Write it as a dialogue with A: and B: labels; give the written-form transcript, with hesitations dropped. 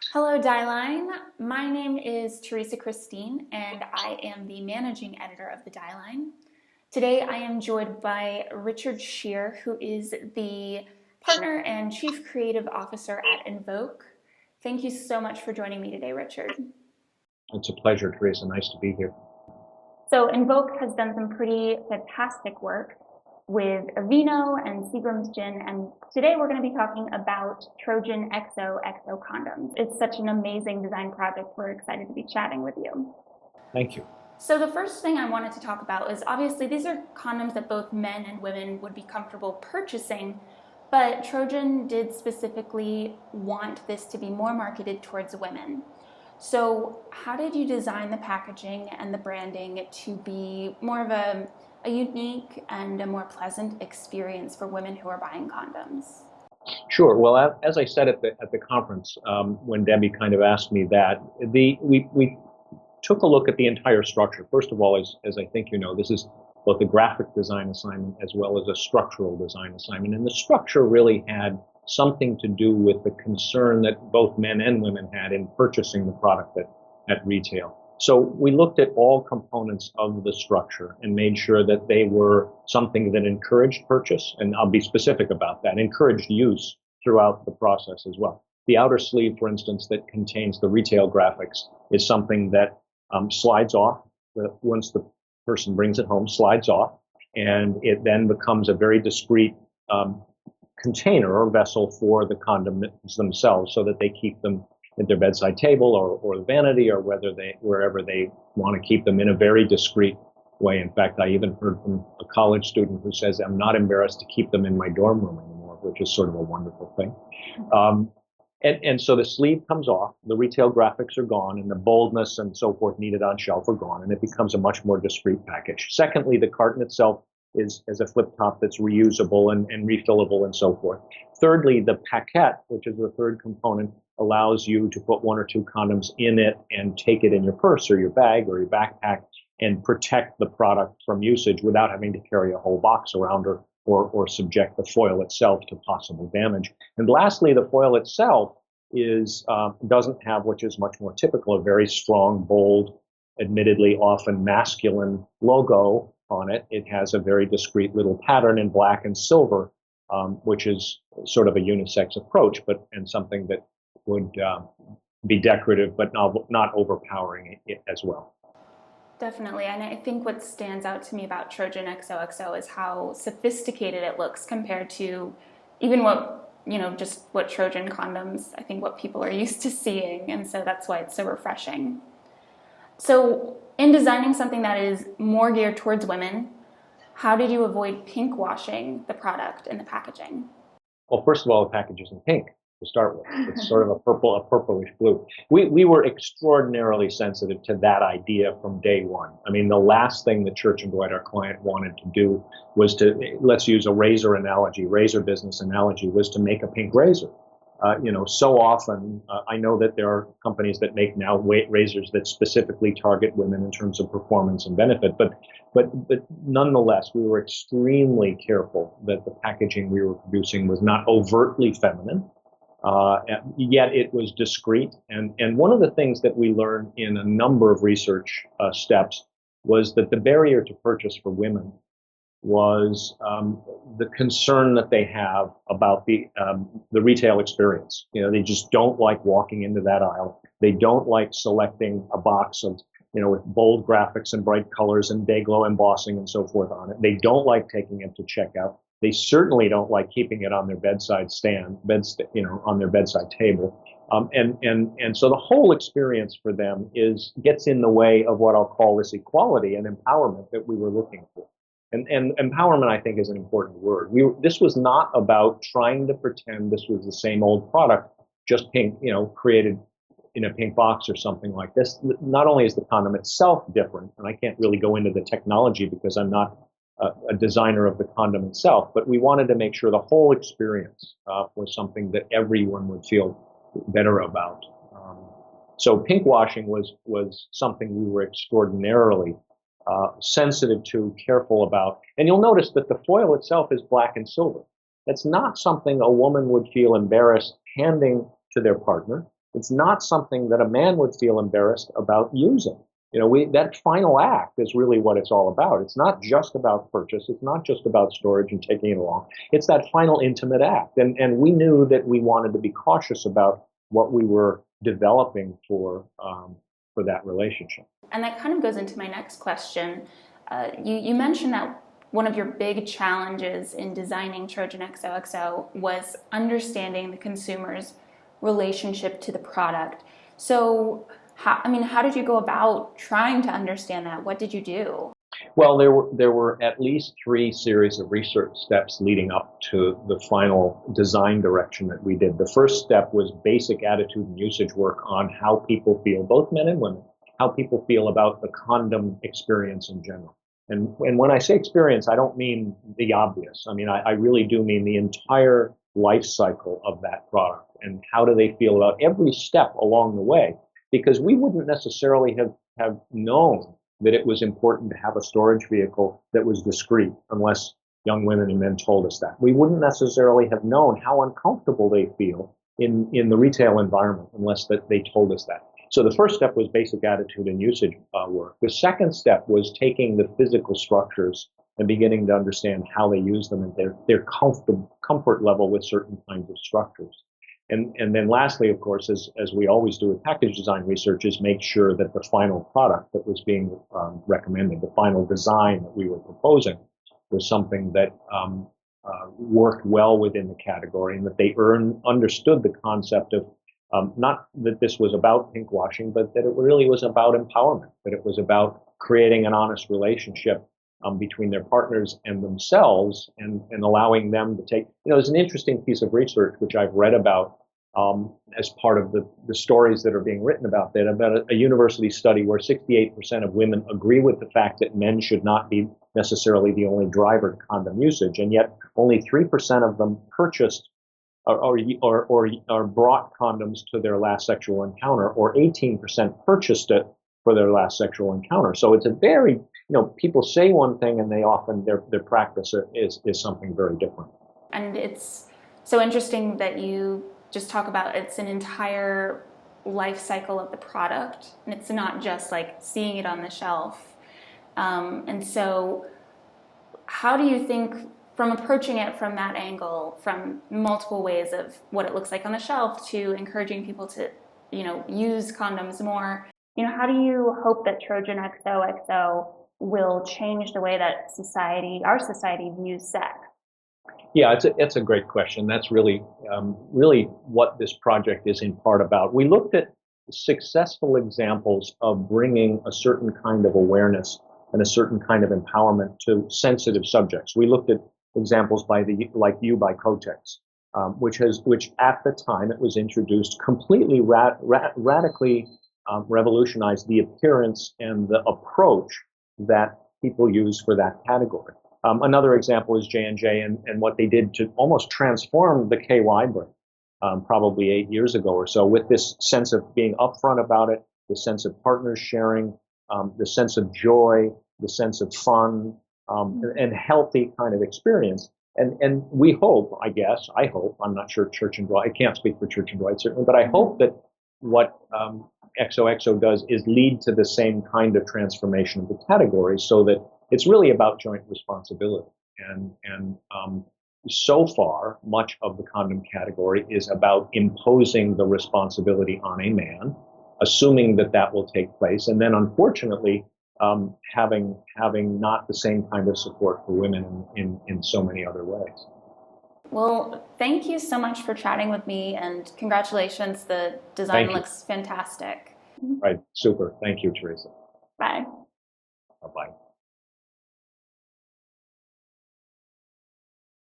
A: Hello, DIELINE. My name is Teresa Christine, and I am the managing editor of the DIELINE. Today, I am joined by Richard Shear, who is the partner and chief creative officer at Invok. Thank you so much for joining me today, Richard.
B: It's a pleasure, Teresa. Nice to be here.
A: So, Invok has done some pretty fantastic work with Aveeno and Seagram's Gin, and today we're going to be talking about Trojan XOXO condoms. It's such an amazing design project. We're excited to be chatting with you.
B: Thank you.
A: So the first thing I wanted to talk about is obviously these are condoms that both men and women would be comfortable purchasing, but Trojan did specifically want this to be more marketed towards women. So how did you design the packaging and the branding to be more of a unique and a more pleasant experience for women who are buying condoms?
B: Sure. Well, as I said at the conference, when Debbie kind of asked me that, we took a look at the entire structure. First of all, as I think you know, this is both a graphic design assignment as well as a structural design assignment. And the structure really had something to do with the concern that both men and women had in purchasing the product at retail. So we looked at all components of the structure and made sure that they were something that encouraged purchase, and I'll be specific about that, encouraged use throughout the process as well. The outer sleeve, for instance, that contains the retail graphics is something that slides off once the person brings it home, slides off, and it then becomes a very discreet container or vessel for the condoms themselves, so that they keep them at their bedside table or the vanity, or wherever they want to keep them in a very discreet way. In fact, I even heard from a college student who says, "I'm not embarrassed to keep them in my dorm room anymore," which is sort of a wonderful thing. And so the sleeve comes off, the retail graphics are gone, and the boldness and so forth needed on shelf are gone, and it becomes a much more discreet package. Secondly, the carton itself is a flip top that's reusable and refillable and so forth. Thirdly, the paquette, which is the third component, allows you to put one or two condoms in it and take it in your purse or your bag or your backpack and protect the product from usage without having to carry a whole box around or subject the foil itself to possible damage. And lastly, the foil itself doesn't have, which is much more typical, a very strong, bold, admittedly often masculine logo on it. It has a very discreet little pattern in black and silver, which is sort of a unisex approach, and something that would be decorative, but not overpowering it as well.
A: Definitely, and I think what stands out to me about Trojan XOXO is how sophisticated it looks compared to even just what Trojan condoms, I think what people are used to seeing, and so that's why it's so refreshing. So in designing something that is more geared towards women, how did you avoid pink washing the product in the packaging?
B: Well, first of all, the package isn't pink to start with. It's sort of a purplish blue. We were extraordinarily sensitive to that idea from day one. I mean, the last thing that Church & Dwight, our client, wanted to do was let's use a razor business analogy, was to make a pink razor. So often, I know that there are companies that make now razors that specifically target women in terms of performance and benefit, but nonetheless, we were extremely careful that the packaging we were producing was not overtly feminine, yet it was discreet. And one of the things that we learned in a number of research steps was that the barrier to purchase for women was the concern that they have about the retail experience. They just don't like walking into that aisle. They don't like selecting a box of, with bold graphics and bright colors and day glow embossing and so forth on it. They don't like taking it to checkout. They certainly don't like keeping it on their bedside on their bedside table. And so the whole experience for them gets in the way of what I'll call this equality and empowerment that we were looking for. And empowerment, I think, is an important word. This was not about trying to pretend this was the same old product, just pink, created in a pink box or something like this. Not only is the condom itself different, and I can't really go into the technology because I'm not a designer of the condom itself, but we wanted to make sure the whole experience was something that everyone would feel better about. So pink washing was something we were extraordinarily sensitive to, careful about. And you'll notice that the foil itself is black and silver. That's not something a woman would feel embarrassed handing to their partner. It's not something that a man would feel embarrassed about using. That final act is really what it's all about. It's not just about purchase. It's not just about storage and taking it along. It's that final intimate act. And we knew that we wanted to be cautious about what we were developing for that relationship.
A: And that kind of goes into my next question. You mentioned that one of your big challenges in designing Trojan XOXO was understanding the consumer's relationship to the product. So, how did you go about trying to understand that? What did you do?
B: Well, there were at least 3 series of research steps leading up to the final design direction that we did. The first step was basic attitude and usage work on how people feel, both men and women, how people feel about the condom experience in general. And when I say experience, I don't mean the obvious. I really do mean the entire life cycle of that product, and how do they feel about every step along the way. Because we wouldn't necessarily have known that it was important to have a storage vehicle that was discreet unless young women and men told us that. We wouldn't necessarily have known how uncomfortable they feel in the retail environment unless that they told us that. So the first step was basic attitude and usage work. The second step was taking the physical structures and beginning to understand how they use them and their comfort level with certain kinds of structures. And then lastly, of course, as we always do with package design research, is make sure that the final product that was being recommended, the final design that we were proposing, was something that worked well within the category, and that they understood the concept of not that this was about pink washing, but that it really was about empowerment, that it was about creating an honest relationship between their partners and themselves, and allowing them to take, there's an interesting piece of research which I've read about as part of the stories that are being written about that, about a university study where 68% of women agree with the fact that men should not be necessarily the only driver to condom usage, and yet only 3% of them purchased or brought condoms to their last sexual encounter, or 18% purchased it for their last sexual encounter. So it's a very, people say one thing and they often, their practice is something very different.
A: And it's so interesting that you just talk about it's an entire life cycle of the product, and it's not just like seeing it on the shelf. And so how do you think, from approaching it from that angle, from multiple ways of what it looks like on the shelf to encouraging people to, use condoms more, how do you hope that Trojan XOXO will change the way that our society views sex?
B: Yeah, it's a great question. That's really what this project is in part about. We looked at successful examples of bringing a certain kind of awareness and a certain kind of empowerment to sensitive subjects. We looked at examples by Kotex, which at the time it was introduced completely radically revolutionized the appearance and the approach that people use for that category. Another example is J&J and what they did to almost transform the KY brand probably 8 years ago or so, with this sense of being upfront about it, the sense of partners sharing, the sense of joy, the sense of fun, and healthy kind of experience. And we hope, I hope, I'm not sure Church and Dwight, I can't speak for Church and Dwight certainly, but I hope that what XOXO does is lead to the same kind of transformation of the category, so that it's really about joint responsibility. And so far, much of the condom category is about imposing the responsibility on a man, assuming that will take place, and then unfortunately having not the same kind of support for women in so many other ways.
A: Well, thank you so much for chatting with me, and congratulations. The design looks fantastic.
B: Right, super. Thank you, Teresa.
A: Bye.